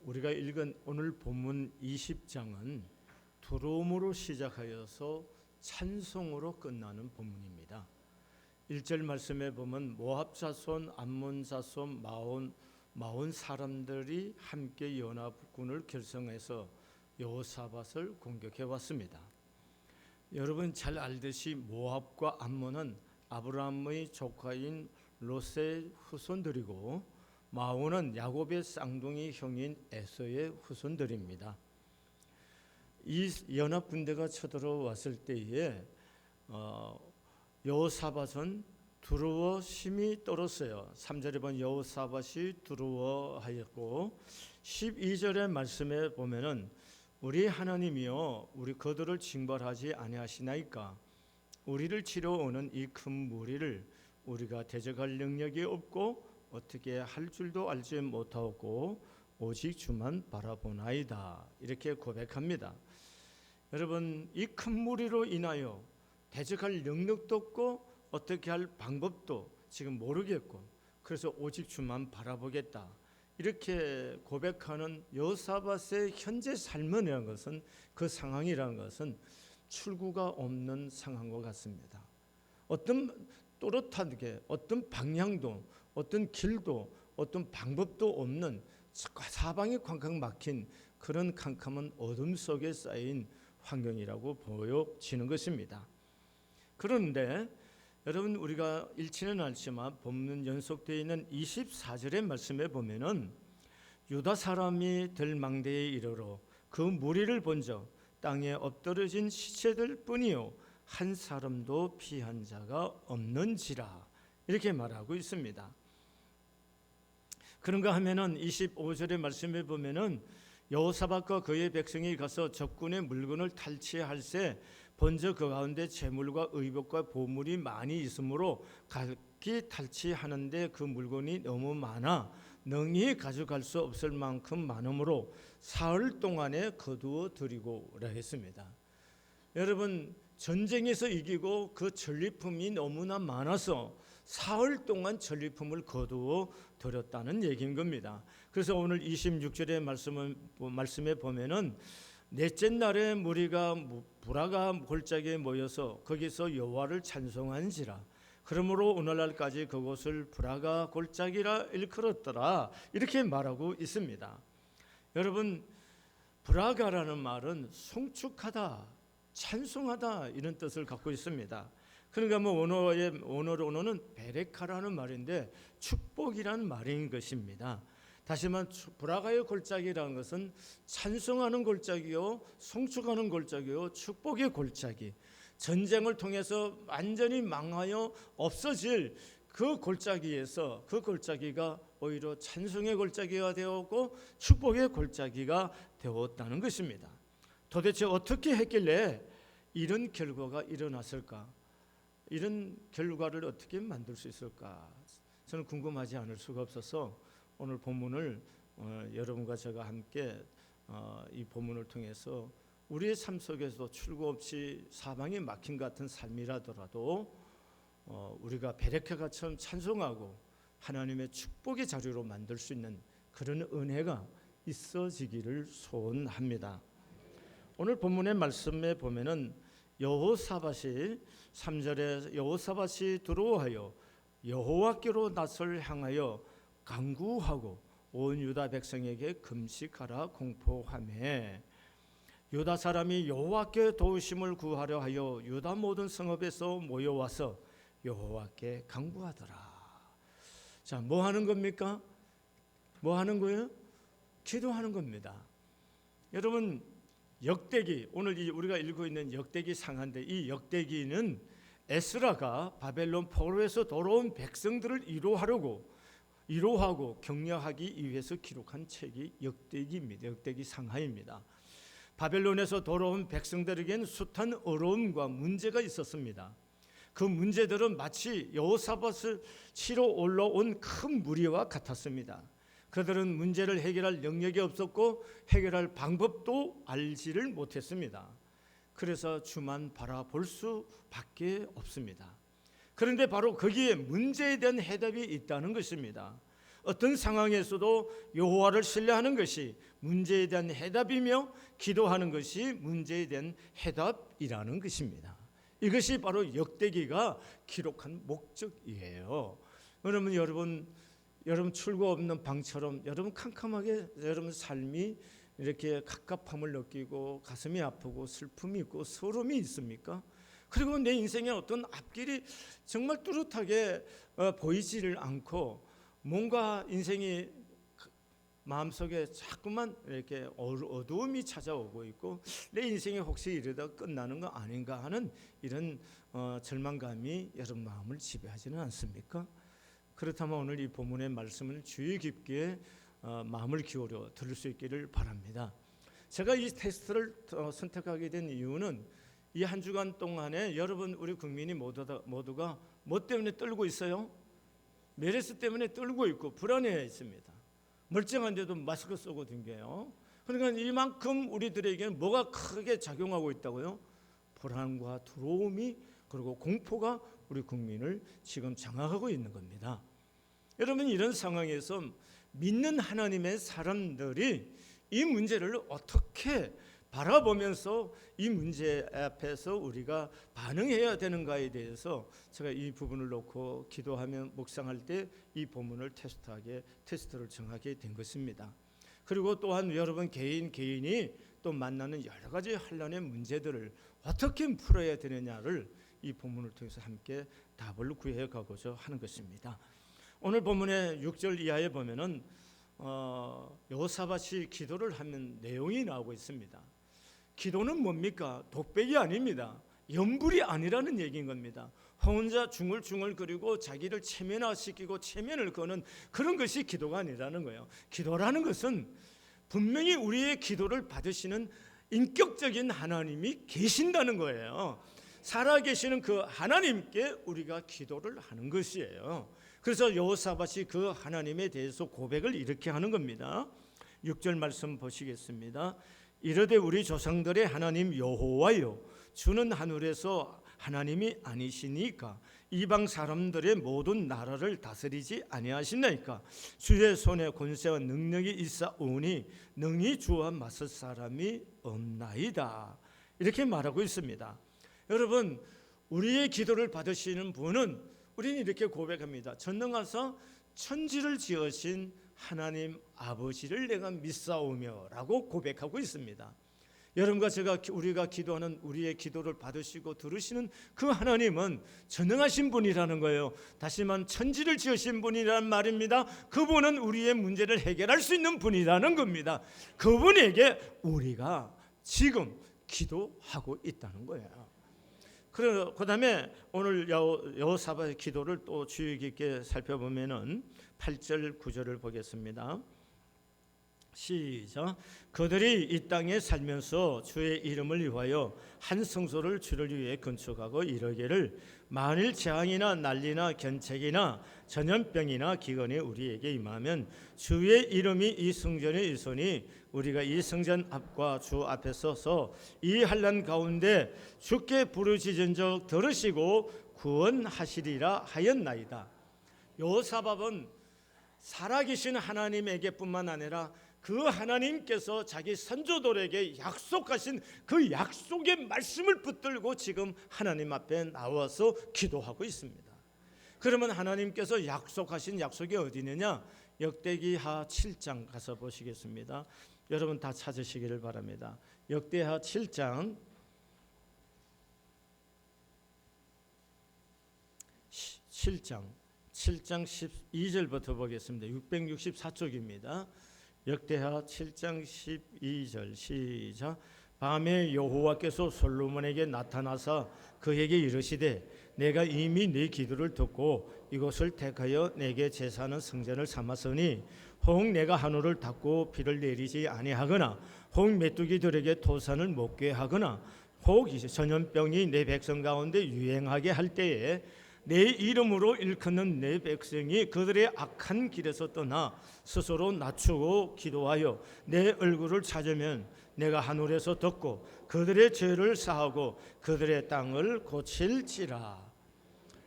우리가 읽은 오늘 본문 20장은 두로움으로 시작하여서 찬송으로 끝나는 본문입니다. 1절 말씀에 보면 모압 자손, 암몬 자손, 마온 사람들이 함께 연합군을 결성해서 여호사밧을 공격해 왔습니다. 여러분 잘 알듯이 모압과 암몬은 아브라함의 조카인 롯의 후손들이고 마온은 야곱의 쌍둥이 형인 에서의 후손들입니다. 이 연합 군대가 쳐들어왔을 때에 여호사밧은 두려워 심히 떨었어요. 3절에 보면 여호사밧이 두려워하였고 12절의 말씀에 보면은 우리 하나님이여 우리 그들을 징벌하지 아니하시나이까 우리를 치러오는 이 큰 무리를 우리가 대적할 능력이 없고 어떻게 할 줄도 알지 못하고 오직 주만 바라보나이다 이렇게 고백합니다. 여러분 이 큰 무리로 인하여 대적할 능력도 없고 어떻게 할 방법도 지금 모르겠고 그래서 오직 주만 바라보겠다 이렇게 고백하는 여호사밧의 현재 삶이라는 것은 그 상황이라는 것은 출구가 없는 상황과 같습니다. 어떤 또렷하게 어떤 방향도 어떤 길도 어떤 방법도 없는 사방이 쾅쾅 막힌 그런 캄캄한 어둠 속에 쌓인 환경이라고 보여지는 것입니다. 그런데 여러분 우리가 읽지는 않지만 본문 연속되어 있는 24절의 말씀에 보면은 유다 사람이 들망대에 이르러 그 무리를 본적 땅에 엎드러진 시체들 뿐이요 한 사람도 피한 자가 없는지라 이렇게 말하고 있습니다. 그런가 하면은 25절의 말씀에 보면은 여호사밧과 그의 백성이 가서 적군의 물건을 탈취할세 먼저 그 가운데 재물과 의복과 보물이 많이 있으므로 각기 탈취하는데 그 물건이 너무 많아 능히 가져갈 수 없을 만큼 많으므로 사흘 동안에 거두어 드리고라 했습니다. 여러분 전쟁에서 이기고 그 전리품이 너무나 많아서 사흘 동안 전리품을 거두어 드렸다는 얘기인 겁니다. 그래서 오늘 26절의 말씀에 보면은 넷째 날에 무리가 브라가 골짜기에 모여서 거기서 여호와를 찬송한지라 그러므로 오늘날까지 그곳을 브라가 골짜기라 일컬었더라 이렇게 말하고 있습니다. 여러분 브라가라는 말은 송축하다 찬송하다 이런 뜻을 갖고 있습니다. 그러니까 원어로는 베레카라는 말인데 축복이라는 말인 것입니다. 다시 말하면 브라가의 골짜기라는 것은 찬송하는 골짜기요 송축하는 골짜기요 축복의 골짜기 전쟁을 통해서 완전히 망하여 없어질 그 골짜기에서 그 골짜기가 오히려 찬송의 골짜기가 되었고 축복의 골짜기가 되었다는 것입니다. 도대체 어떻게 했길래 이런 결과가 일어났을까? 이런 결과를 어떻게 만들 수 있을까? 저는 궁금하지 않을 수가 없어서 오늘 본문을 여러분과 제가 함께 이 본문을 통해서 우리의 삶 속에서 출구 없이 사방이 막힌 같은 삶이라더라도 우리가 베레카처럼 찬송하고 하나님의 축복의 자료로 만들 수 있는 그런 은혜가 있어지기를 소원합니다. 오늘 본문의 말씀에 보면은 여호사밧이 3절에 여호사밧이 두려워하여 여호와께로 낯을 향하여 간구하고 온 유다 백성에게 금식하라 공포하며 유다 사람이 여호와께 도우심을 구하려 하여 유다 모든 성읍에서 모여와서 여호와께 간구하더라. 자, 뭐 하는 겁니까? 뭐 하는 거예요? 기도하는 겁니다. 여러분 역대기 오늘 우리가 읽고 있는 역대기 상한데 이 역대기는 에스라가 바벨론 포로에서 돌아온 백성들을 위로하고 격려하기 위해서 기록한 책이 역대기입니다. 역대기 상하입니다. 바벨론에서 돌아온 백성들에게는 숱한 어려움과 문제가 있었습니다. 그 문제들은 마치 여호사밧을 치러 올라온 큰 무리와 같았습니다. 그들은 문제를 해결할 능력이 없었고 해결할 방법도 알지를 못했습니다. 그래서 주만 바라볼 수밖에 없습니다. 그런데 바로 거기에 문제에 대한 해답이 있다는 것입니다. 어떤 상황에서도 여호와를 신뢰하는 것이 문제에 대한 해답이며 기도하는 것이 문제에 대한 해답이라는 것입니다. 이것이 바로 역대기가 기록한 목적이에요. 그러면 여러분 출구 없는 방처럼 여러분 캄캄하게 여러분 삶이 이렇게 갑갑함을 느끼고 가슴이 아프고 슬픔이 있고 서름이 있습니까? 그리고 내 인생의 어떤 앞길이 정말 뚜렷하게 보이지를 않고 뭔가 인생이 마음속에 자꾸만 이렇게 어두움이 찾아오고 있고 내 인생이 혹시 이러다 끝나는 거 아닌가 하는 이런 절망감이 여러분 마음을 지배하지는 않습니까? 그렇다면 오늘 이 본문의 말씀을 주의 깊게 마음을 기울여 들을 수 있기를 바랍니다. 제가 이 테스트를 선택하게 된 이유는 이 한 주간 동안에 여러분 우리 국민이 모두가 뭐 때문에 떨고 있어요? 메르스 때문에 떨고 있고 불안해 있습니다. 멀쩡한데도 마스크 쓰고 댕겨요. 그러니까 이만큼 우리들에게는 뭐가 크게 작용하고 있다고요? 불안과 두려움이 그리고 공포가 우리 국민을 지금 장악하고 있는 겁니다. 여러분 이런 상황에서 믿는 하나님의 사람들이 이 문제를 어떻게 바라보면서 이 문제 앞에서 우리가 반응해야 되는가에 대해서 제가 이 부분을 놓고 기도하며 묵상할 때 이 본문을 테스트를 정하게 된 것입니다. 그리고 또한 여러분 개인이 또 만나는 여러 가지 환난의 문제들을 어떻게 풀어야 되느냐를 이 본문을 통해서 함께 답을 구해 가고자 하는 것입니다. 오늘 본문의 6절 이하에 보면은 여호사밧이 기도를 하는 내용이 나오고 있습니다. 기도는 뭡니까? 독백이 아닙니다. 염불이 아니라는 얘기인 겁니다. 혼자 중얼중얼거리고 자기를 체면화시키고 체면을 거는 그런 것이 기도가 아니라는 거예요. 기도라는 것은 분명히 우리의 기도를 받으시는 인격적인 하나님이 계신다는 거예요. 살아계시는 그 하나님께 우리가 기도를 하는 것이에요. 그래서 여호사밧이 그 하나님에 대해서 고백을 이렇게 하는 겁니다. 6절 말씀 보시겠습니다. 이르되 우리 조상들의 하나님 여호와여, 주는 하늘에서 하나님이 아니시니까 이방 사람들의 모든 나라를 다스리지 아니하시나이까. 주의 손에 권세와 능력이 있사오니 능히 주와 맞설 사람이 없나이다. 이렇게 말하고 있습니다. 여러분 우리의 기도를 받으시는 분은 우리는 이렇게 고백합니다. 전능하사 천지를 지으신 하나님 아버지를 내가 믿사오며 라고 고백하고 있습니다. 여러분과 우리가 기도하는 우리의 기도를 받으시고 들으시는 그 하나님은 전능하신 분이라는 거예요. 다시 말하면 천지를 지으신 분이라는 말입니다. 그분은 우리의 문제를 해결할 수 있는 분이라는 겁니다. 그분에게 우리가 지금 기도하고 있다는 거예요. 그 다음에 오늘 여호사밧의 기도를 또 주의 깊게 살펴보면은 8절 9절을 보겠습니다. 시작. 그들이 이 땅에 살면서 주의 이름을 위하여 한 성소를 주를 위해 건축하고 이르기를 만일 재앙이나 난리나 견책이나 전염병이나 기근이 우리에게 임하면 주의 이름이 이 성전에 있으니 우리가 이 성전 앞과 주 앞에 서서 이 환난 가운데 주께 부르짖은적 들으시고 구원하시리라 하였나이다. 여호사밧은 살아계신 하나님에게뿐만 아니라 그 하나님께서 자기 선조들에게 약속하신 그 약속의 말씀을 붙들고 지금 하나님 앞에 나와서 기도하고 있습니다. 그러면 하나님께서 약속하신 약속이 어디 있느냐? 역대기하 7장 가서 보시겠습니다. 여러분 다 찾으시기를 바랍니다. 역대하 7장 7장 12절부터 보겠습니다. 664쪽입니다. 역대하 7장 12절 시작. 밤에 여호와께서 솔로몬에게 나타나사 그에게 이르시되 내가 이미 네 기도를 듣고 이곳을 택하여 내게 제사하는 성전을 삼았으니 혹 내가 하늘을 닫고 비를 내리지 아니하거나 혹 메뚜기들에게 토산을 먹게 하거나 혹 전염병이 내 백성 가운데 유행하게 할 때에 내 이름으로 일컫는 내 백성이 그들의 악한 길에서 떠나 스스로 낮추고 기도하여 내 얼굴을 찾으면 내가 하늘에서 듣고 그들의 죄를 사하고 그들의 땅을 고칠지라.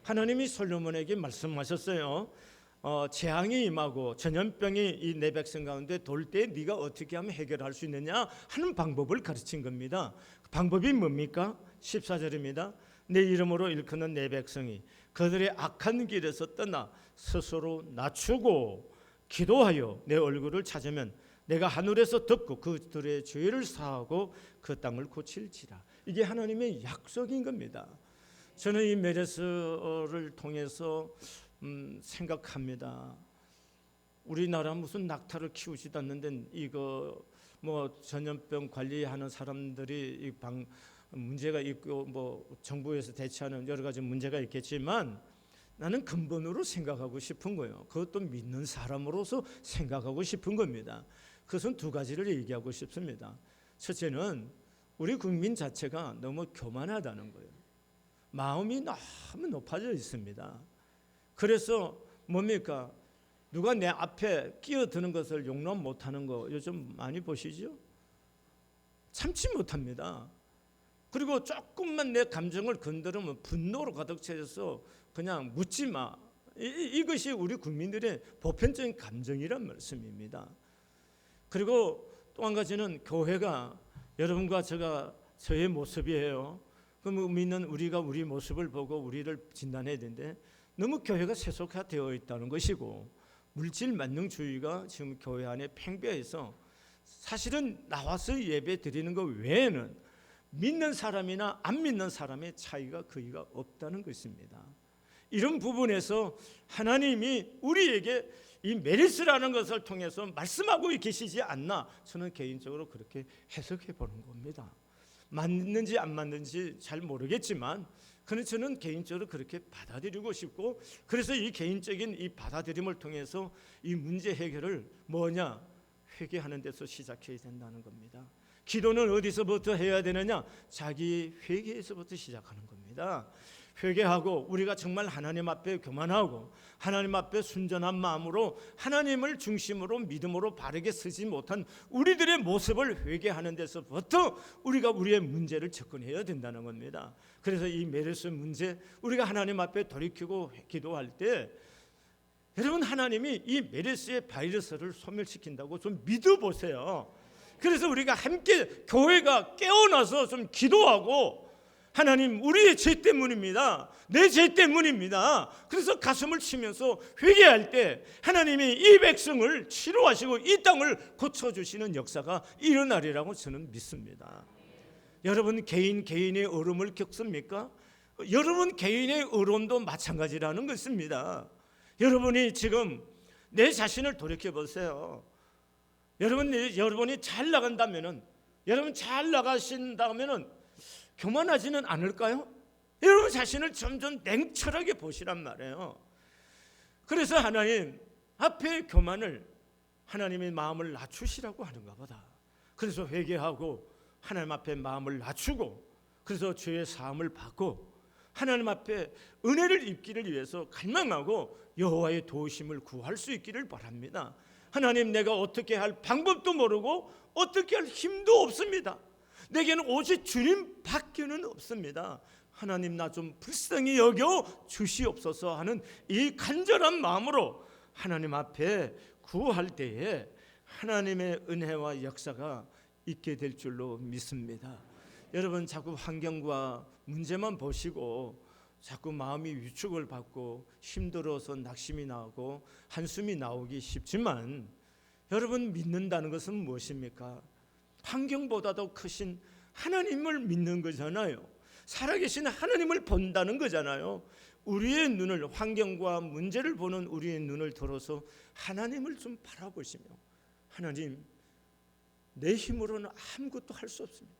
하나님이 솔로몬에게 말씀하셨어요. 재앙이 임하고 전염병이 이 내 백성 가운데 돌 때 네가 어떻게 하면 해결할 수 있느냐 하는 방법을 가르친 겁니다. 그 방법이 뭡니까? 14절입니다. 내 이름으로 일컫는 내 백성이 그들의 악한 길에서 떠나 스스로 낮추고 기도하여 내 얼굴을 찾으면 내가 하늘에서 듣고 그들의 죄를 사하고 그 땅을 고칠지라. 이게 하나님의 약속인 겁니다. 저는 이 메르스를 통해서 생각합니다. 우리나라 무슨 낙타를 키우지도 않는데 이거 뭐 전염병 관리하는 사람들이 문제가 있고 뭐 정부에서 대처하는 여러 가지 문제가 있겠지만 나는 근본으로 생각하고 싶은 거예요. 그것도 믿는 사람으로서 생각하고 싶은 겁니다. 그것은 두 가지를 얘기하고 싶습니다. 첫째는 우리 국민 자체가 너무 교만하다는 거예요. 마음이 너무 높아져 있습니다. 그래서 뭡니까? 누가 내 앞에 끼어드는 것을 용납 못하는 거 요즘 많이 보시죠? 참지 못합니다. 그리고 조금만 내 감정을 건드리면 분노로 가득 차서 그냥 묻지 마. 이것이 우리 국민들의 보편적인 감정이란 말씀입니다. 그리고 또 한 가지는 교회가 여러분과 저의 모습이에요. 그럼 믿는 우리가 우리 모습을 보고 우리를 진단해야 되는데 너무 교회가 세속화되어 있다는 것이고 물질 만능주의가 지금 교회 안에 팽배해서 사실은 나와서 예배 드리는 것 외에는 믿는 사람이나 안 믿는 사람의 차이가 거의가 없다는 것입니다. 이런 부분에서 하나님이 우리에게 이 메르스라는 것을 통해서 말씀하고 계시지 않나 저는 개인적으로 그렇게 해석해 보는 겁니다. 맞는지 안 맞는지 잘 모르겠지만 그런데 저는 개인적으로 그렇게 받아들이고 싶고 그래서 이 개인적인 이 받아들임을 통해서 이 문제 해결을 뭐냐? 회개하는 데서 시작해야 된다는 겁니다. 기도는 어디서부터 해야 되느냐? 자기 회개에서부터 시작하는 겁니다. 회개하고 우리가 정말 하나님 앞에 교만하고 하나님 앞에 순전한 마음으로 하나님을 중심으로 믿음으로 바르게 서지 못한 우리들의 모습을 회개하는 데서부터 우리가 우리의 문제를 접근해야 된다는 겁니다. 그래서 이 메르스 문제 우리가 하나님 앞에 돌이키고 기도할 때 여러분 하나님이 이 메르스의 바이러스를 소멸시킨다고 좀 믿어보세요. 그래서 우리가 함께 교회가 깨어나서 좀 기도하고 하나님 우리의 죄 때문입니다. 내 죄 때문입니다. 그래서 가슴을 치면서 회개할 때 하나님이 이 백성을 치료하시고 이 땅을 고쳐주시는 역사가 일어나리라고 저는 믿습니다. 여러분 개인의 어려움을 겪습니까? 여러분 개인의 어려움도 마찬가지라는 것입니다. 여러분이 지금 내 자신을 돌이켜보세요. 여러분이 잘 나간다면은 여러분 잘 나가신다면은 교만하지는 않을까요? 여러분 자신을 점점 냉철하게 보시란 말이에요. 그래서 하나님 앞에 교만을 하나님의 마음을 낮추시라고 하는가 보다. 그래서 회개하고 하나님 앞에 마음을 낮추고 그래서 죄의 사함을 받고 하나님 앞에 은혜를 입기를 위해서 갈망하고 여호와의 도우심을 구할 수 있기를 바랍니다. 하나님 내가 어떻게 할 방법도 모르고 어떻게 할 힘도 없습니다. 내게는 오직 주님밖에는 없습니다. 하나님 나 좀 불쌍히 여겨 주시옵소서 하는 이 간절한 마음으로 하나님 앞에 구할 때에 하나님의 은혜와 역사가 있게 될 줄로 믿습니다. 여러분 자꾸 환경과 문제만 보시고 자꾸 마음이 위축을 받고 힘들어서 낙심이 나오고 한숨이 나오기 쉽지만 여러분 믿는다는 것은 무엇입니까? 환경보다도 크신 하나님을 믿는 거잖아요. 살아계신 하나님을 본다는 거잖아요. 우리의 눈을 환경과 문제를 보는 우리의 눈을 들어서 하나님을 좀 바라보시며 하나님 내 힘으로는 아무것도 할 수 없습니다.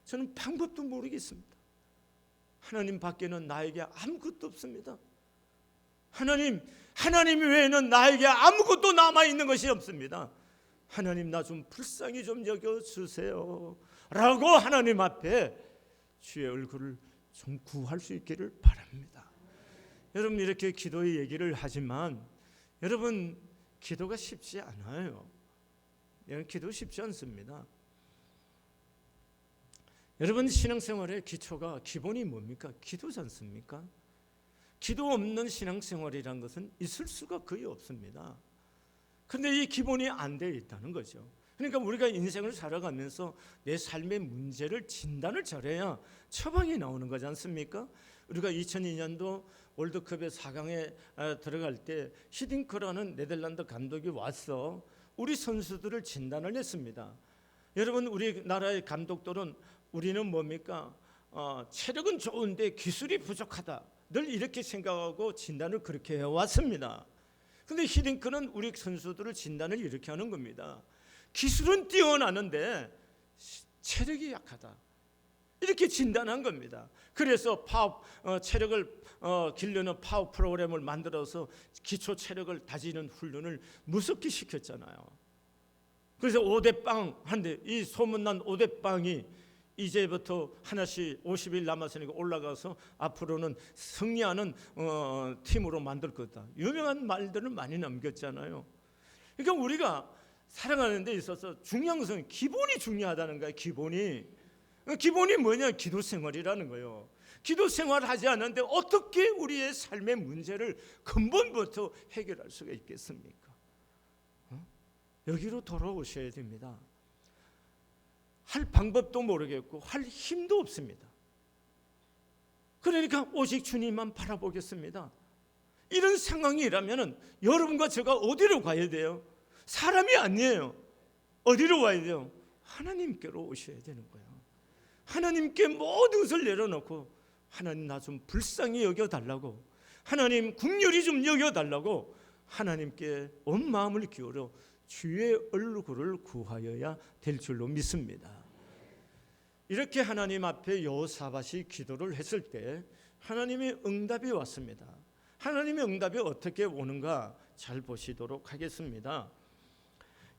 저는 방법도 모르겠습니다. 하나님 밖에는 나에게 아무것도 없습니다. 하나님 외에는 나에게 아무것도 남아있는 것이 없습니다. 하나님 나 좀 불쌍히 좀 여겨주세요 라고 하나님 앞에 주의 얼굴을 좀 구할 수 있기를 바랍니다. 여러분 이렇게 기도의 얘기를 하지만 여러분 기도가 쉽지 않아요. 기도 쉽지 않습니다. 여러분 신앙생활의 기초가 기본이 뭡니까? 기도지 않습니까? 기도 없는 신앙생활이라는 것은 있을 수가 거의 없습니다. 그런데 이 기본이 안 되어 있다는 거죠. 그러니까 우리가 인생을 살아가면서 내 삶의 문제를 진단을 잘해야 처방이 나오는 거지 않습니까? 우리가 2002년도 월드컵의 4강에 들어갈 때 히딩크라는 네덜란드 감독이 와서 우리 선수들을 진단을 했습니다. 여러분, 우리나라의 감독들은 우리는 뭡니까? 체력은 좋은데 기술이 부족하다, 늘 이렇게 생각하고 진단을 그렇게 해왔습니다. 그런데 히딩크는 우리 선수들을 진단을 이렇게 하는 겁니다. 기술은 뛰어나는데 체력이 약하다, 이렇게 진단한 겁니다. 그래서 체력을 기르는 파워 프로그램을 만들어서 기초 체력을 다지는 훈련을 무섭게 시켰잖아요. 그래서 5대빵 한데, 이 소문난 5대빵이 이제부터 하나씩 50일 남았으니까 올라가서 앞으로는 승리하는 팀으로 만들 거다, 유명한 말들을 많이 남겼잖아요. 그러니까 우리가 살아가는 데 있어서 중요한 것은 기본이 중요하다는 거예요. 기본이 뭐냐? 기도 생활이라는 거예요. 기도 생활을 하지 않는데 어떻게 우리의 삶의 문제를 근본부터 해결할 수가 있겠습니까? 여기로 돌아오셔야 됩니다. 할 방법도 모르겠고 할 힘도 없습니다. 그러니까 오직 주님만 바라보겠습니다. 이런 상황이라면 여러분과 제가 어디로 가야 돼요? 사람이 아니에요. 어디로 와야 돼요? 하나님께로 오셔야 되는 거예요. 하나님께 모든 것을 내려놓고, 하나님 나 좀 불쌍히 여겨달라고, 하나님 긍휼히 좀 여겨달라고 하나님께 온 마음을 기울여 주의 얼굴을 구하여야 될 줄로 믿습니다. 이렇게 하나님 앞에 여호사밧이 기도를 했을 때 하나님의 응답이 왔습니다. 하나님의 응답이 어떻게 오는가 잘 보시도록 하겠습니다.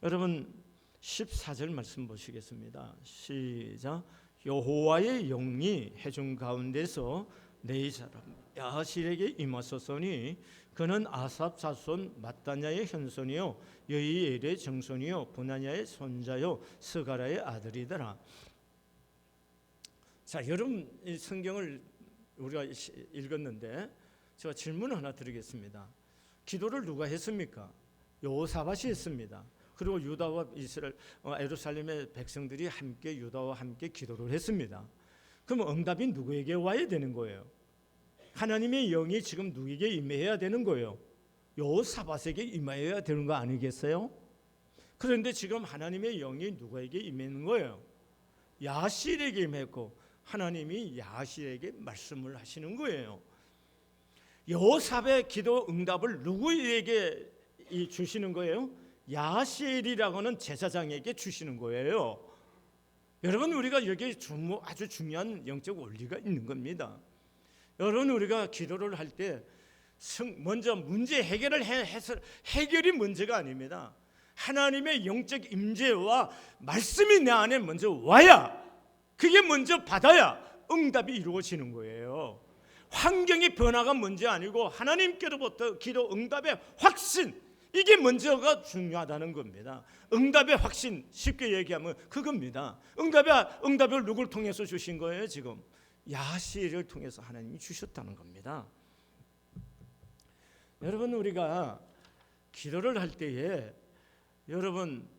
여러분 14절 말씀 보시겠습니다. 시작. 여호와의 영이 회중 가운데서 네 사람 야하실에게 임하소서니 그는 아삽 자손 마따냐의 현손이요 여이엘의 정손이요 분하냐의 손자요 스가라의 아들이더라. 자, 여러분 이 성경을 우리가 읽었는데 제가 질문 하나 드리겠습니다. 기도를 누가 했습니까? 여호사밧이 했습니다. 그리고 유다와 예루살렘의 백성들이 함께 유다와 함께 기도를 했습니다. 그럼 응답이 누구에게 와야 되는 거예요? 하나님의 영이 지금 누구에게 임해야 되는 거예요? 여호사밧에게 임해야 되는 거 아니겠어요? 그런데 지금 하나님의 영이 누구에게 임하는 거예요? 야하실에게 임했고 하나님이 야하실에게 말씀을 하시는 거예요. 여호사밧의 기도 응답을 누구에게 주시는 거예요? 야하실이라고 하는 제사장에게 주시는 거예요. 여러분, 우리가 여기에 아주 중요한 영적 원리가 있는 겁니다. 여러분, 우리가 기도를 할 때 먼저 문제 해결을 해서 해결이 문제가 아닙니다. 하나님의 영적 임재와 말씀이 내 안에 먼저 와야, 그게 먼저 받아야 응답이 이루어지는 거예요. 환경의 변화가 문제 아니고 하나님께로부터 기도 응답의 확신, 이게 먼저가 중요하다는 겁니다. 응답의 확신, 쉽게 얘기하면 그겁니다. 응답을 누굴 통해서 주신 거예요? 지금 야하실을 통해서 하나님이 주셨다는 겁니다. 여러분, 우리가 기도를 할 때에 여러분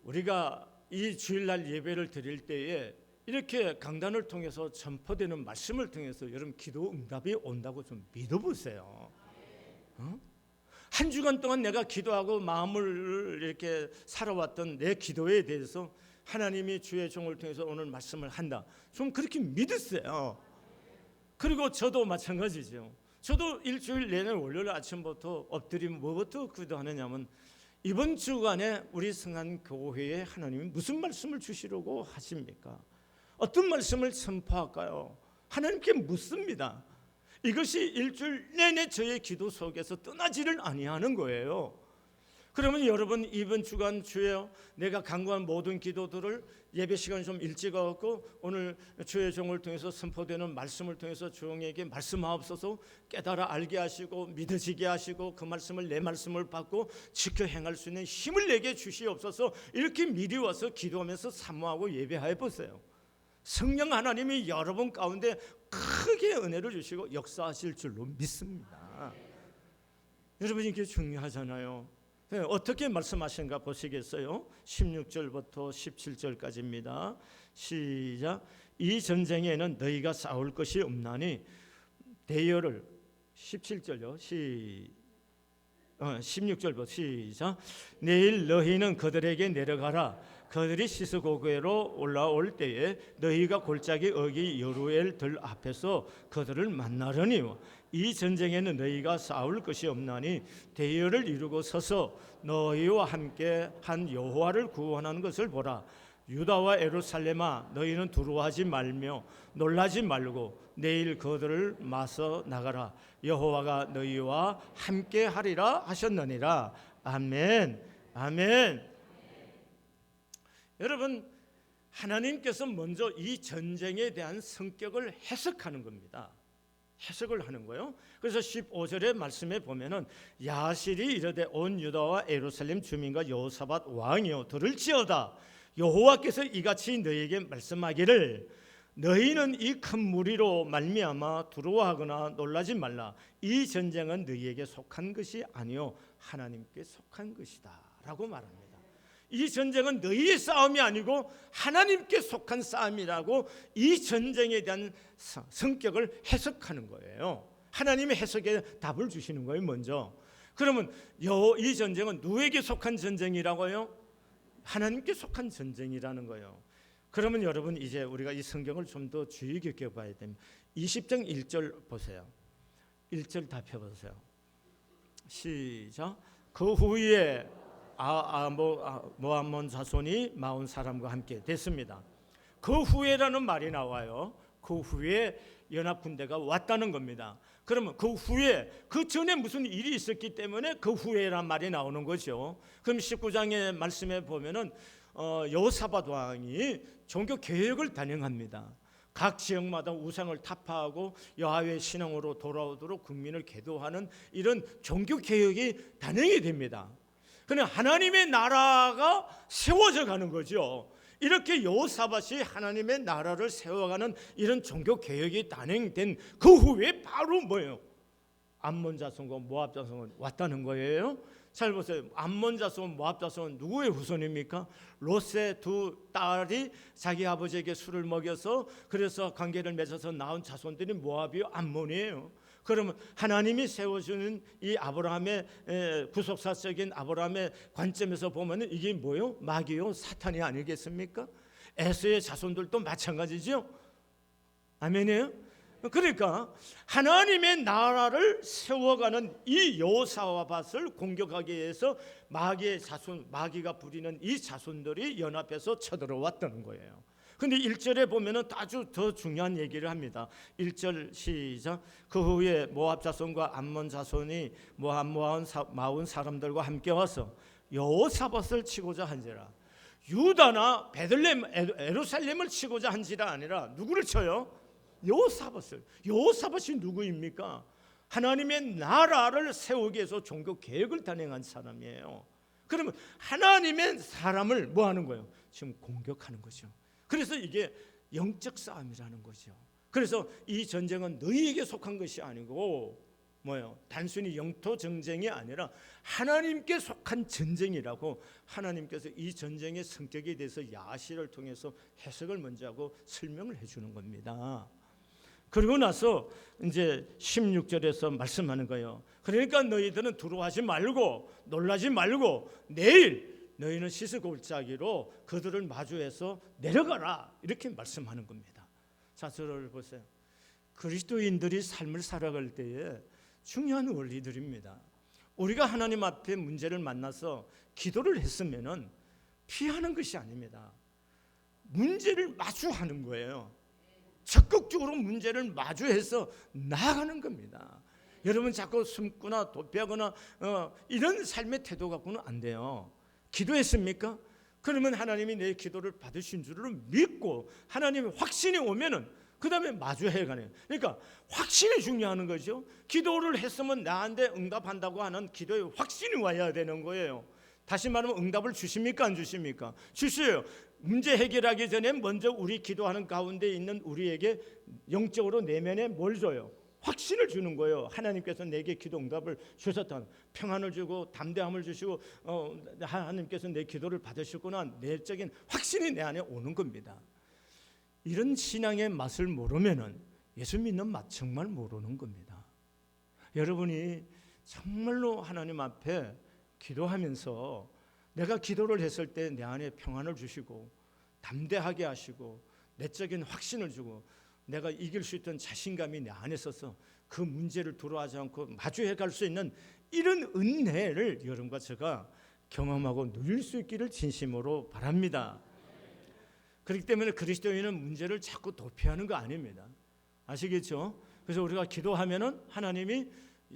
우리가 이 주일날 예배를 드릴 때에 이렇게 강단을 통해서 전포되는 말씀을 통해서 여러분 기도 응답이 온다고 좀 믿어보세요. 한 주간 동안 내가 기도하고 마음을 이렇게 살아왔던 내 기도에 대해서 하나님이 주의 종을 통해서 오늘 말씀을 한다, 좀 그렇게 믿으세요. 그리고 저도 마찬가지죠. 저도 일주일 내내 월요일 아침부터 엎드리면 뭐부터 기도하느냐면 이번 주간에 우리 성한 교회에 하나님이 무슨 말씀을 주시려고 하십니까? 어떤 말씀을 선포할까요? 하나님께 묻습니다. 이것이 일주일 내내 저의 기도 속에서 떠나지를 아니하는 거예요. 그러면 여러분 이번 주간 주여 내가 간구한 모든 기도들을 예배 시간 좀 일찍 하고 오늘 주의 종을 통해서 선포되는 말씀을 통해서 종에게 말씀하옵소서, 깨달아 알게 하시고 믿어지게 하시고 그 말씀을 내 말씀을 받고 지켜 행할 수 있는 힘을 내게 주시옵소서, 이렇게 미리 와서 기도하면서 사모하고 예배해 보세요. 성령 하나님이 여러분 가운데 크게 은혜를 주시고 역사하실 줄로 믿습니다. 여러분 이게 중요하잖아요. 어떻게 말씀하신가 보시겠어요? 16절부터 17절까지입니다. 시작. 이 전쟁에는 너희가 싸울 것이 없나니 대열을 17절요. 16절부터 시작. 내일 너희는 그들에게 내려가라. 그들이 시스고게로 올라올 때에 너희가 골짜기 어기 여루엘 들 앞에서 그들을 만나려니 이 전쟁에는 너희가 싸울 것이 없나니 대열을 이루고 서서 너희와 함께 한 여호와를 구원하는 것을 보라. 유다와 예루살렘아 너희는 두려워하지 말며 놀라지 말고 내일 그들을 맞서 나가라. 여호와가 너희와 함께 하리라 하셨느니라. 아멘. 아멘. 여러분 하나님께서 먼저 이 전쟁에 대한 성격을 해석하는 겁니다. 해석을 하는 거예요. 그래서 15절의 말씀에 보면은 야실이 이르되 온 유다와 예루살렘 주민과 여호사밧 왕이여 들을지어다. 여호와께서 이같이 너희에게 말씀하기를 너희는 이 큰 무리로 말미암아 두려워하거나 놀라지 말라. 이 전쟁은 너희에게 속한 것이 아니요 하나님께 속한 것이다 라고 말합니다. 이 전쟁은 너희의 싸움이 아니고 하나님께 속한 싸움이라고 이 전쟁에 대한 성격을 해석하는 거예요. 하나님의 해석에 답을 주시는 거예요. 먼저 그러면 이 전쟁은 누구에게 속한 전쟁이라고요? 하나님께 속한 전쟁이라는 거예요. 그러면 여러분 이제 우리가 이 성경을 좀 더 주의 깊게 봐야 됩니다. 20장 1절 보세요. 1절 다 펴보세요. 시작. 그 후에 모함몬 자손이 마온 사람과 함께 됐습니다. 그 후에라는 말이 나와요. 그 후에 연합 군대가 왔다는 겁니다. 그러면 그 후에 그 전에 무슨 일이 있었기 때문에 그 후에란 말이 나오는 거죠. 그럼 19장의 말씀에 보면은 여호사밧 왕이 종교 개혁을 단행합니다. 각 지역마다 우상을 타파하고 여호와의 신앙으로 돌아오도록 국민을 계도하는 이런 종교 개혁이 단행이 됩니다. 그냥 하나님의 나라가 세워져 가는 거죠. 이렇게 여호사밧이 하나님의 나라를 세워가는 이런 종교 개혁이 단행된 그 후에 바로 뭐예요? 암몬 자손과 모압 자손은 왔다는 거예요. 잘 보세요. 암몬 자손, 모압 자손은 누구의 후손입니까? 롯의 두 딸이 자기 아버지에게 술을 먹여서 그래서 관계를 맺어서 낳은 자손들이 모압이요, 암몬이에요. 그러면 하나님이 세워주는 이 아브라함의 구속사적인 아브라함의 관점에서 보면 이게 뭐요? 마귀요, 사탄이 아니겠습니까? 에서의 자손들도 마찬가지죠. 아멘이에요. 그러니까 하나님의 나라를 세워가는 이 여호사밧을 공격하기 위해서 마귀가 부리는 이 자손들이 연합해서 쳐들어왔다는 거예요. 근데 1절에 보면은 아주 더 중요한 얘기를 합니다. 1절 시작. 그 후에 모압 자손과 암몬 자손이 마온 사람들과 함께 와서 여호사밧을 치고자 한지라. 유다나 베들레헴 예루살렘을 치고자 한지라 아니라 누구를 쳐요? 여호사밧을. 여호사밧이 누구입니까? 하나님의 나라를 세우기 위해서 종교 개혁을 단행한 사람이에요. 그러면 하나님의 사람을 뭐 하는 거예요? 지금 공격하는 거죠. 그래서 이게 영적 싸움이라는 거죠. 그래서 이 전쟁은 너희에게 속한 것이 아니고 뭐예요? 단순히 영토 전쟁이 아니라 하나님께 속한 전쟁이라고 하나님께서 이 전쟁의 성격에 대해서 야시를 통해서 해석을 먼저 하고 설명을 해주는 겁니다. 그리고 나서 이제 16절에서 말씀하는 거예요. 그러니까 너희들은 두려워하지 말고 놀라지 말고 내일 너희는 시스골짜기로 그들을 마주해서 내려가라 이렇게 말씀하는 겁니다. 자, 저를 보세요. 그리스도인들이 삶을 살아갈 때에 중요한 원리들입니다. 우리가 하나님 앞에 문제를 만나서 기도를 했으면은 피하는 것이 아닙니다. 문제를 마주하는 거예요. 적극적으로 문제를 마주해서 나아가는 겁니다. 여러분 자꾸 숨거나 도피하거나 이런 삶의 태도 갖고는 안 돼요. 기도했습니까? 그러면 하나님이 내 기도를 받으신 줄을 믿고 하나님의 확신이 오면은 그 다음에 마주해 가네요. 그러니까 확신이 중요한 거죠. 기도를 했으면 나한테 응답한다고 하는 기도의 확신이 와야 되는 거예요. 다시 말하면 응답을 주십니까 안 주십니까? 주셔요. 문제 해결하기 전에 먼저 우리 기도하는 가운데 있는 우리에게 영적으로 내면에 뭘 줘요? 확신을 주는 거예요. 하나님께서 내게 기도 응답을 주셨다. 평안을 주고 담대함을 주시고 하나님께서 내 기도를 받으셨구나. 내적인 확신이 내 안에 오는 겁니다. 이런 신앙의 맛을 모르면은 예수 믿는 맛 정말 모르는 겁니다. 여러분이 정말로 하나님 앞에 기도하면서 내가 기도를 했을 때 내 안에 평안을 주시고 담대하게 하시고 내적인 확신을 주고 내가 이길 수 있던 자신감이 내 안에 있어서 그 문제를 두려워하지 않고 마주해 갈 수 있는 이런 은혜를 여러분과 제가 경험하고 누릴 수 있기를 진심으로 바랍니다. 그렇기 때문에 그리스도인은 문제를 자꾸 도피하는 거 아닙니다. 아시겠죠? 그래서 우리가 기도하면은 하나님이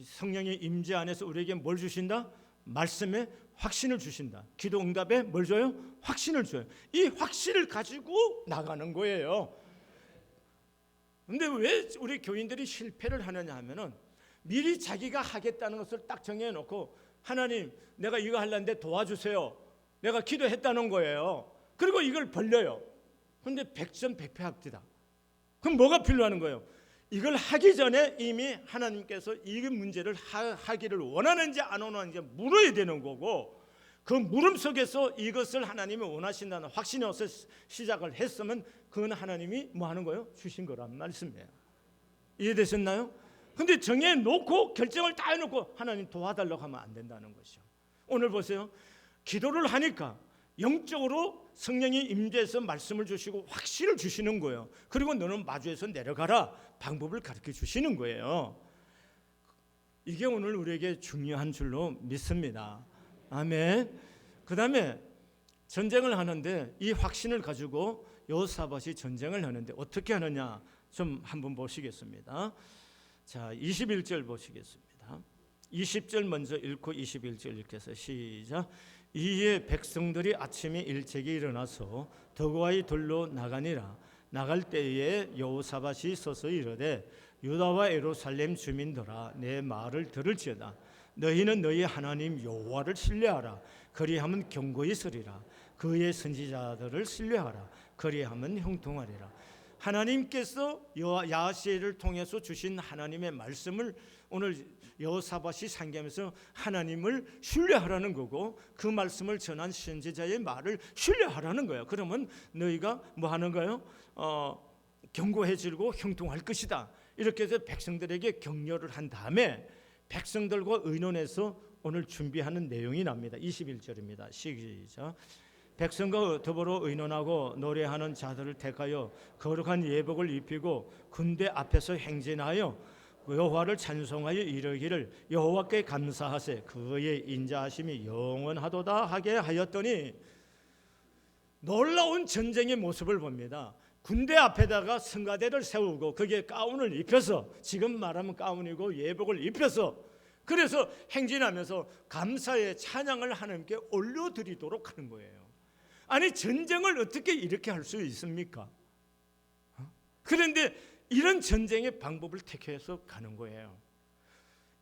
성령의 임재 안에서 우리에게 뭘 주신다? 말씀에 확신을 주신다. 기도 응답에 뭘 줘요? 확신을 줘요. 이 확신을 가지고 나가는 거예요. 근데 왜 우리 교인들이 실패를 하느냐 하면은 미리 자기가 하겠다는 것을 딱 정해놓고 하나님 내가 이거 하려는데 도와주세요. 내가 기도했다는 거예요. 그리고 이걸 벌려요. 근데 백전백패합디다. 그럼 뭐가 필요하는 거예요? 이걸 하기 전에 이미 하나님께서 이 문제를 하기를 원하는지 안 원하는지 물어야 되는 거고, 그 물음 속에서 이것을 하나님이 원하신다는 확신이 없어 시작을 했으면 그건 하나님이 뭐 하는 거예요? 주신 거란 말씀이에요. 이해되셨나요? 근데 정해놓고 결정을 다 해놓고 하나님 도와달라고 하면 안 된다는 것이죠. 오늘 보세요. 기도를 하니까 영적으로 성령이 임재해서 말씀을 주시고 확신을 주시는 거예요. 그리고 너는 마주에서 내려가라 방법을 가르쳐 주시는 거예요. 이게 오늘 우리에게 중요한 줄로 믿습니다. 아멘. 그 다음에 전쟁을 하는데 이 확신을 가지고 여호사밧이 전쟁을 하는데 어떻게 하느냐 좀 한번 보시겠습니다. 자, 21절 보시겠습니다. 20절 먼저 읽고 21절 읽겠어요. 시작. 이에 백성들이 아침에 일찍이 일어나서 더고아의 들로 나가니라. 나갈 때에 여호사밧이 서서 이르되 유다와 예루살렘 주민들아 내 말을 들을지어다. 너희는 너희 하나님 여호와를 신뢰하라. 그리하면 견고히 서리라. 그의 선지자들을 신뢰하라. 그리하면 형통하리라. 하나님께서 야하시엘을 통해서 주신 하나님의 말씀을 오늘 여호사밧이 상기하면서 하나님을 신뢰하라는 거고, 그 말씀을 전한 선지자의 말을 신뢰하라는 거예요. 그러면 너희가 뭐 하는 거예요? 견고해지고 형통할 것이다. 이렇게 해서 백성들에게 격려를 한 다음에 백성들과 의논해서 오늘 준비하는 내용이 납니다. 21절입니다. 시작. 백성과 더불어 의논하고 노래하는 자들을 택하여 거룩한 예복을 입히고 군대 앞에서 행진하여 여호와를 찬송하여 이르기를 여호와께 감사하세 그의 인자하심이 영원하도다 하게 하였더니, 놀라운 전쟁의 모습을 봅니다. 군대 앞에다가 성가대를 세우고 거기에 가운을 입혀서, 지금 말하면 가운이고 예복을 입혀서, 그래서 행진하면서 감사의 찬양을 하나님께 올려드리도록 하는 거예요. 아니 전쟁을 어떻게 이렇게 할 수 있습니까? 그런데 이런 전쟁의 방법을 택해서 가는 거예요.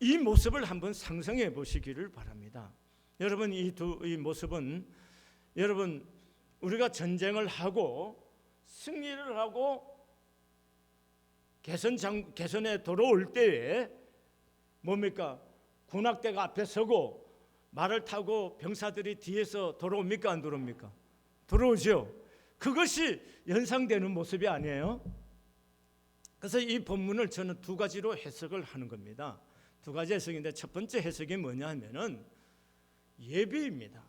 이 모습을 한번 상상해 보시기를 바랍니다. 여러분 이 모습은 여러분 우리가 전쟁을 하고 승리를 하고 개선에 돌아올 때에 뭡니까? 군악대가 앞에 서고 말을 타고 병사들이 뒤에서 돌아옵니까? 안 돌아옵니까? 돌아오죠. 그것이 연상되는 모습이 아니에요. 그래서 이 본문을 저는 두 가지로 해석을 하는 겁니다. 두 가지 해석인데 첫 번째 해석이 뭐냐 하면은 예배입니다.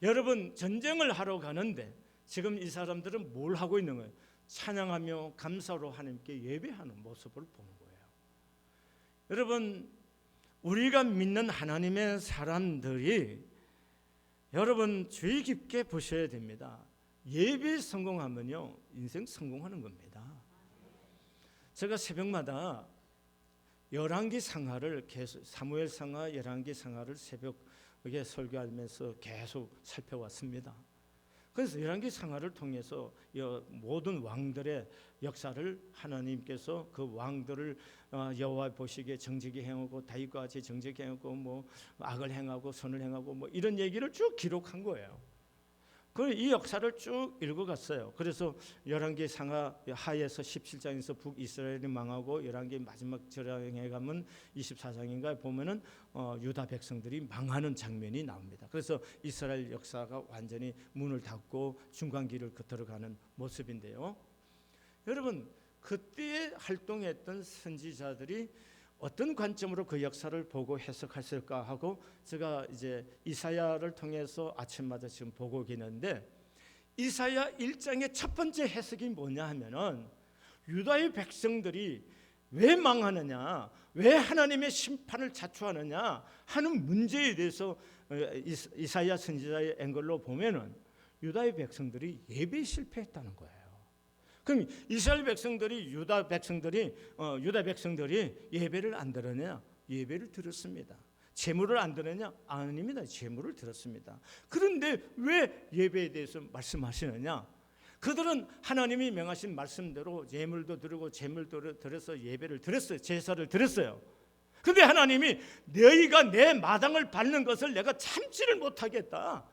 여러분 전쟁을 하러 가는데 지금 이 사람들은 뭘 하고 있는 거예요? 찬양하며 감사로 하나님께 예배하는 모습을 보는 거예요. 여러분 우리가 믿는 하나님의 사람들이 여러분 주의 깊게 보셔야 됩니다. 예배 성공하면요 인생 성공하는 겁니다. 제가 새벽마다 열왕기 상하를 계속 사무엘 상하, 열왕기 상하를 새벽에 설교하면서 계속 살펴왔습니다. 그래서 열왕기상하를 통해서 모든 왕들의 역사를 하나님께서 그 왕들을 여호와 보시기에 정직히 행하고 다윗과 같이 정직히 행하고 뭐 악을 행하고 선을 행하고 뭐 이런 얘기를 쭉 기록한 거예요. 이 역사를 쭉 읽어갔어요. 그래서 열왕기상하 하에서 17장에서 북이스라엘이 망하고 열왕기 마지막 절강에 가면 24장인가 보면은 유다 백성들이 망하는 장면이 나옵니다. 그래서 이스라엘 역사가 완전히 문을 닫고 중간기를 들어가는 모습인데요. 여러분, 그때 활동했던 선지자들이 어떤 관점으로 그 역사를 보고 해석했을까 하고 제가 이제 이사야를 통해서 아침마다 지금 보고 계는데, 이사야 1장의 첫 번째 해석이 뭐냐 하면은 유다의 백성들이 왜 망하느냐, 왜 하나님의 심판을 자초하느냐 하는 문제에 대해서 이사야 선지자의 앵글로 보면은 유다의 백성들이 예배 실패했다는 거예요. 그럼 이스라엘 백성들이 유다 백성들이 예배를 안 드렸냐? 예배를 드렸습니다. 제물을 안 드렸냐? 아닙니다. 제물을 드렸습니다. 그런데 왜 예배에 대해서 말씀하시느냐? 그들은 하나님이 명하신 말씀대로 예물도 드리고 제물도 드려서 예배를 드렸어요. 제사를 드렸어요. 근데 하나님이 너희가 내 마당을 밟는 것을 내가 참지를 못하겠다,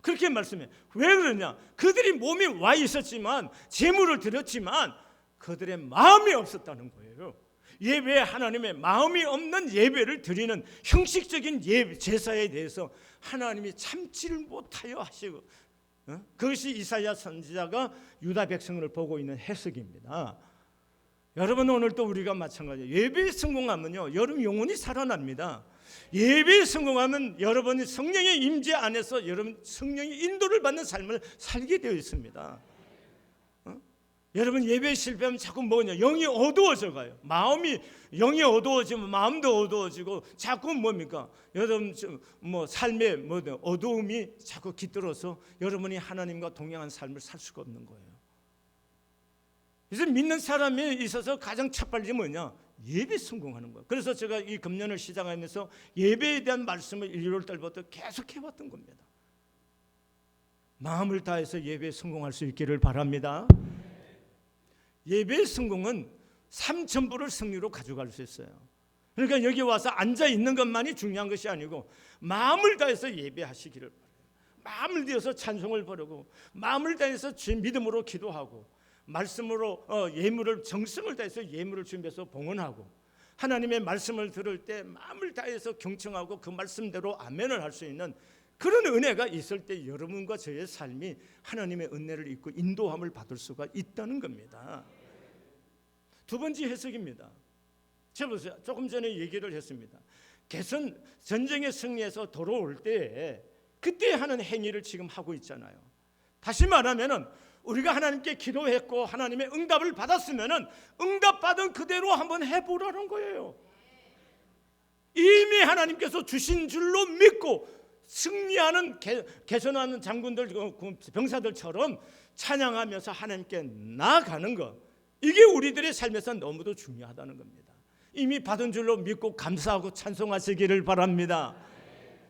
그렇게 말씀해. 왜 그러냐? 그들이 몸이 와 있었지만 제물을 드렸지만 그들의 마음이 없었다는 거예요. 예배에 하나님의 마음이 없는 예배를 드리는 형식적인 제사에 대해서 하나님이 참지를 못하여 하시고, 그것이 이사야 선지자가 유다 백성을 보고 있는 해석입니다. 여러분, 오늘도 우리가 마찬가지예요. 예배에 성공하면요, 여러분 영혼이 살아납니다. 예배에 성공하면 여러분이 성령의 임재 안에서 여러분 성령의 인도를 받는 삶을 살게 되어 있습니다. 여러분, 예배에 실패하면 자꾸 뭐냐? 영이 어두워져 가요. 마음이, 영이 어두워지면 마음도 어두워지고 자꾸 뭡니까? 여러분 뭐 삶의 어두움이 자꾸 깃들어서 여러분이 하나님과 동행한 삶을 살 수가 없는 거예요. 이제 믿는 사람이 있어서 가장 첫 발이 뭐냐? 예배 성공하는 거예요. 그래서 제가 이 금년을 시작하면서 예배에 대한 말씀을 1월 달부터 계속 해왔던 겁니다. 마음을 다해서 예배에 성공할 수 있기를 바랍니다. 예배의 성공은 3,000%를 승리로 가져갈 수 있어요. 그러니까 여기 와서 앉아 있는 것만이 중요한 것이 아니고 마음을 다해서 예배하시기를 바라요. 마음을 다해서 찬송을 부르고 마음을 다해서 믿음으로 기도하고 말씀으로 예물을, 정성을 다해서 예물을 준비해서 봉헌하고 하나님의 말씀을 들을 때 마음을 다해서 경청하고 그 말씀대로 아멘을 할 수 있는 그런 은혜가 있을 때 여러분과 저의 삶이 하나님의 은혜를 입고 인도함을 받을 수가 있다는 겁니다. 두 번째 해석입니다. 제가 조금 전에 얘기를 했습니다. 개선 전쟁에 승리해서 돌아올 때 그때 하는 행위를 지금 하고 있잖아요. 다시 말하면은 우리가 하나님께 기도했고 하나님의 응답을 받았으면은 응답받은 그대로 한번 해보라는 거예요. 이미 하나님께서 주신 줄로 믿고 승리하는 개선하는 장군들, 병사들처럼 찬양하면서 하나님께 나아가는 것, 이게 우리들의 삶에서 너무도 중요하다는 겁니다. 이미 받은 줄로 믿고 감사하고 찬송하시기를 바랍니다.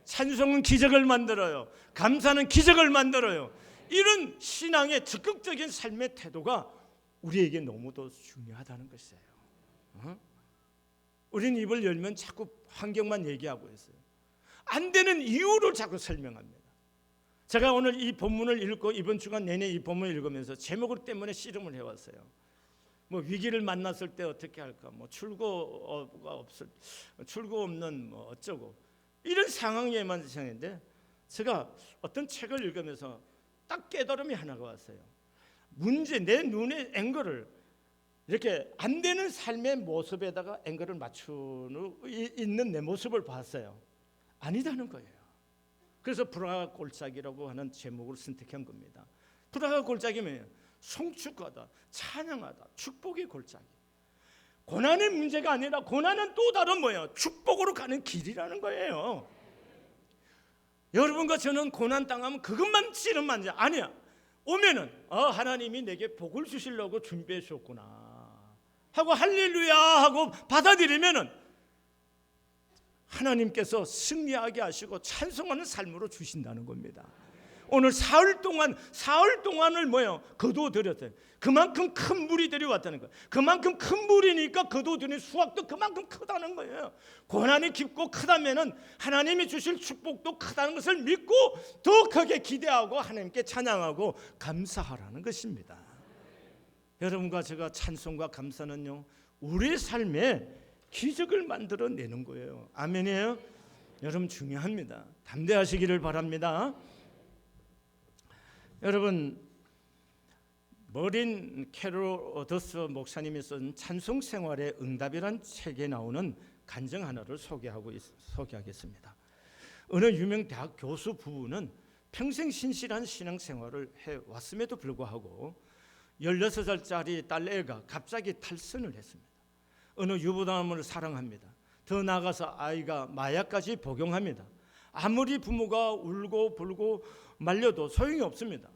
찬송은 기적을 만들어요. 감사는 기적을 만들어요. 이런 신앙의 적극적인 삶의 태도가 우리에게 너무도 중요하다는 것이에요. 우리는 입을 열면 자꾸 환경만 얘기하고 있어요. 안 되는 이유를 자꾸 설명합니다. 제가 오늘 이 본문을 읽고 이번 주간 내내 이 본문을 읽으면서 제목 때문에 씨름을 해왔어요. 뭐 위기를 만났을 때 어떻게 할까? 뭐 출구 없는 뭐 어쩌고 이런 상황에만 생각했는데 제가 어떤 책을 읽으면서 딱 깨달음이 하나가 왔어요. 내 눈의 앵글을 이렇게 안 되는 삶의 모습에다가 앵글을 맞추는 있는 내 모습을 봤어요. 아니다는 거예요. 그래서 불화가 골짜기라고 하는 제목을 선택한 겁니다. 불화가 골짜기면 송축하다, 찬양하다, 축복의 골짜기. 고난의 문제가 아니라 고난은 또 다른 뭐예요? 축복으로 가는 길이라는 거예요. 여러분과 저는 고난 당하면 그것만 씨름만 아니야. 오면은 하나님이 내게 복을 주시려고 준비해 주셨구나 하고 할렐루야 하고 받아들이면은 하나님께서 승리하게 하시고 찬송하는 삶으로 주신다는 겁니다. 오늘 사흘 동안을 거두어들였어요. 그만큼 큰 물이 데려왔다는 거예요. 그만큼 큰 물이니까 거두어들인 수확도 그만큼 크다는 거예요. 고난이 깊고 크다면은 하나님이 주실 축복도 크다는 것을 믿고 더 크게 기대하고 하나님께 찬양하고 감사하라는 것입니다. 여러분과 제가 찬송과 감사는요, 우리의 삶에 기적을 만들어내는 거예요. 아멘이에요? 여러분 중요합니다. 담대하시기를 바랍니다. 여러분, 머린 캐로더스 목사님이 쓴 찬송 생활의 응답이란 책에 나오는 간증 하나를 소개하겠습니다. 어느 유명 대학 교수 부부는 평생 신실한 신앙생활을 해왔음에도 불구하고 16살짜리 딸애가 갑자기 탈선을 했습니다. 어느 유부남을 사랑합니다. 더 나아가서 아이가 마약까지 복용합니다. 아무리 부모가 울고 불고 말려도 소용이 없습니다.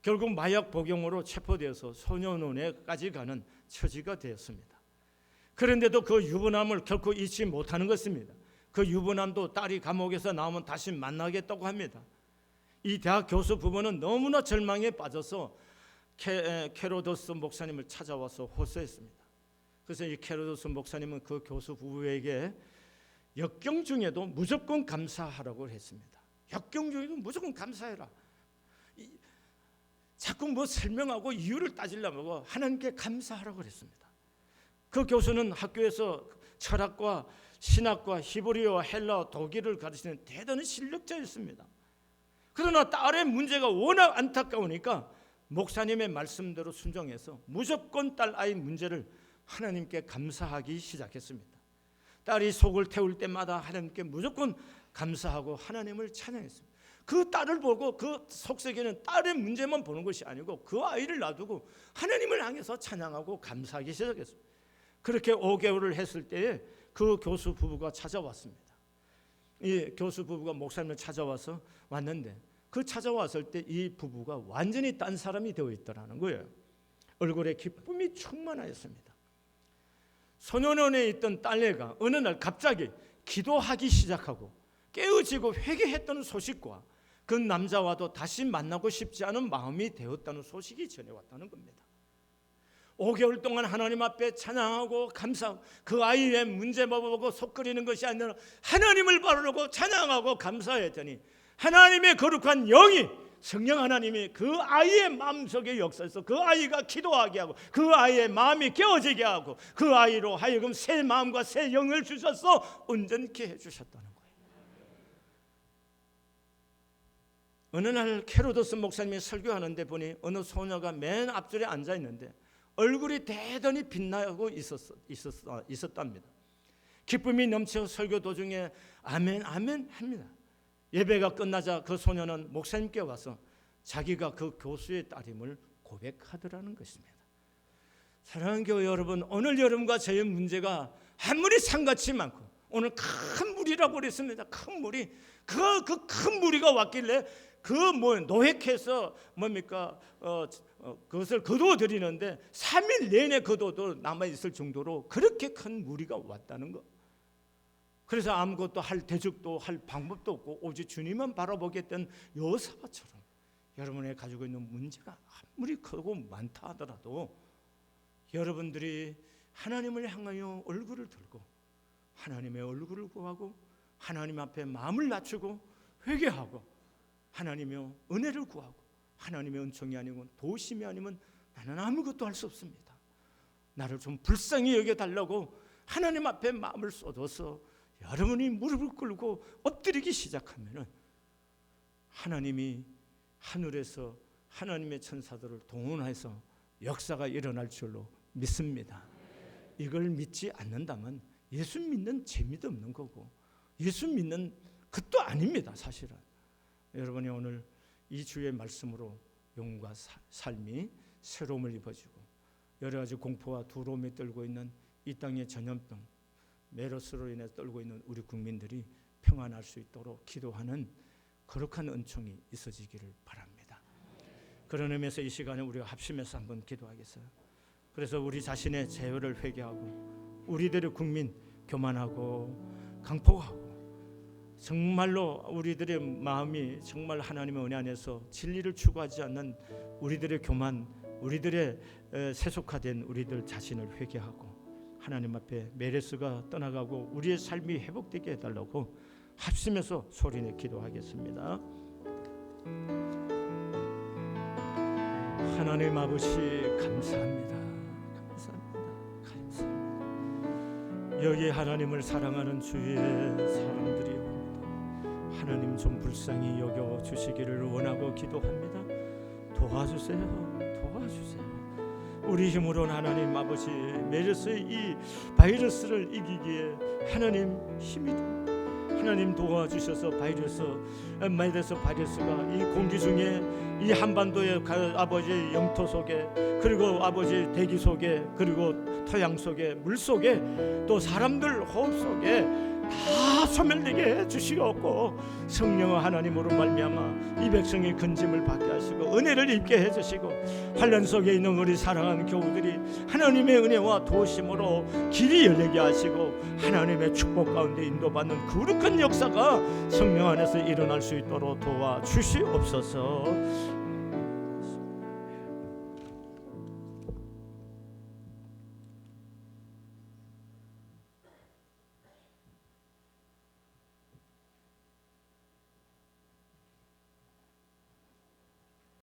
결국 마약 복용으로 체포되어서 소년원에까지 가는 처지가 되었습니다. 그런데도 그 유부남을 결코 잊지 못하는 것입니다. 그 유부남도 딸이 감옥에서 나오면 다시 만나겠다고 합니다. 이 대학 교수 부부는 너무나 절망에 빠져서 캐로더스 목사님을 찾아와서 호소했습니다. 그래서 이 캐로더스 목사님은 그 교수 부부에게 역경 중에도 무조건 감사하라고 했습니다. 역경 중에도 무조건 감사해라. 자꾸 설명하고 이유를 따지려고 하나님께 감사하라고 했습니다. 그 교수는 학교에서 철학과 신학과 히브리어와 헬라어, 독일을 가르치는 대단한 실력자였습니다. 그러나 딸의 문제가 워낙 안타까우니까 목사님의 말씀대로 순종해서 무조건 딸 아이 문제를 하나님께 감사하기 시작했습니다. 딸이 속을 태울 때마다 하나님께 무조건 감사하고 하나님을 찬양했습니다. 그 딸을 보고 그 속세계는 딸의 문제만 보는 것이 아니고 그 아이를 놔두고 하나님을 향해서 찬양하고 감사하기 시작했습니다. 그렇게 5개월을 했을 때에 그 교수 부부가 찾아왔습니다. 이 교수 부부가 목사님을 찾아와서 왔는데 그 찾아왔을 때 이 부부가 완전히 딴 사람이 되어 있더라는 거예요. 얼굴에 기쁨이 충만하였습니다. 소년원에 있던 딸내가 어느 날 갑자기 기도하기 시작하고 깨어지고 회개했다는 소식과 그 남자와도 다시 만나고 싶지 않은 마음이 되었다는 소식이 전해왔다는 겁니다. 5개월 동안 하나님 앞에 찬양하고 감사하고 그 아이의 문제 보고 속끓이는 것이 아니라 하나님을 바라보고 찬양하고 감사했더니 하나님의 거룩한 영이 성령 하나님이 그 아이의 마음속에 역사해서 그 아이가 기도하게 하고 그 아이의 마음이 깨어지게 하고 그 아이로 하여금 새 마음과 새 영을 주셔서 온전케 해주셨다는 거예요. 어느 날 캐로더스 목사님이 설교하는데 보니 어느 소녀가 맨 앞줄에 앉아 있는데 얼굴이 대단히 빛나고 있었답니다. 기쁨이 넘쳐 설교 도중에 아멘 아멘 합니다. 예배가 끝나자 그 소녀는 목사님께 와서 자기가 그 교수의 딸임을 고백하더라는 것입니다. 사랑하는 교회 여러분, 오늘 여러분과 저의 문제가 아무리 산같이 많고 오늘 큰 물이라고 그랬습니다. 큰 물이 그 큰 무리가 왔길래 노획해서 그것을 거두어 드리는데 3일 내내 거두어도 남아 있을 정도로 그렇게 큰 무리가 왔다는 것. 그래서 아무것도 할 대적도 할 방법도 없고 오직 주님만 바라보겠다는 요사바처럼 여러분이 가지고 있는 문제가 아무리 크고 많다 하더라도 여러분들이 하나님을 향하여 얼굴을 들고 하나님의 얼굴을 구하고 하나님 앞에 마음을 낮추고 회개하고 하나님의 은혜를 구하고 하나님의 은총이 아니고 도심이 아니면 나는 아무것도 할 수 없습니다. 나를 좀 불쌍히 여겨달라고 하나님 앞에 마음을 쏟아서 여러분이 무릎을 꿇고 엎드리기 시작하면 하나님이 하늘에서 하나님의 천사들을 동원해서 역사가 일어날 줄로 믿습니다. 이걸 믿지 않는다면 예수 믿는 재미도 없는 거고 예수 믿는 것도 아닙니다. 사실은 여러분이 오늘 이 주의 말씀으로 영과 삶이 새로움을 입어지고 여러 가지 공포와 두려움이 떨고 있는 이 땅의 전염병 메르스로 인해 떨고 있는 우리 국민들이 평안할 수 있도록 기도하는 거룩한 은총이 있어지기를 바랍니다. 그런 의미에서 이 시간에 우리가 합심해서 한번 기도하겠어요. 그래서 우리 자신의 죄를 회개하고 우리들의 국민 교만하고 강포하고 정말로 우리들의 마음이 정말 하나님의 은혜 안에서 진리를 추구하지 않는 우리들의 교만, 우리들의 세속화된 우리들 자신을 회개하고 하나님 앞에 메레스가 떠나가고 우리의 삶이 회복되게 해달라고 합심해서 소리내 기도하겠습니다. 하나님 아버지 감사합니다. 여기 하나님을 사랑하는 주의 사람들이 옵니다. 하나님 좀 불쌍히 여겨 주시기를 원하고 기도합니다. 도와주세요. 우리 힘으로는 하나님 아버지 메르스의 이 바이러스를 이기기에 하나님 힘이 됩니다. 하나님 도와주셔서 바이러스가 이 공기 중에 이 한반도의 아버지 영토 속에, 그리고 아버지 대기 속에, 그리고 토양 속에, 물 속에, 또 사람들 호흡 속에 다 소멸되게 해주시옵고 성령의 하나님으로 말미암아 이 백성의 근짐을 받게 하시고 은혜를 입게 해주시고 환난 속에 있는 우리 사랑하는 교우들이 하나님의 은혜와 도우심으로 길이 열리게 하시고 하나님의 축복 가운데 인도받는 거룩한 역사가 성령 안에서 일어날 수 있도록 도와주시옵소서.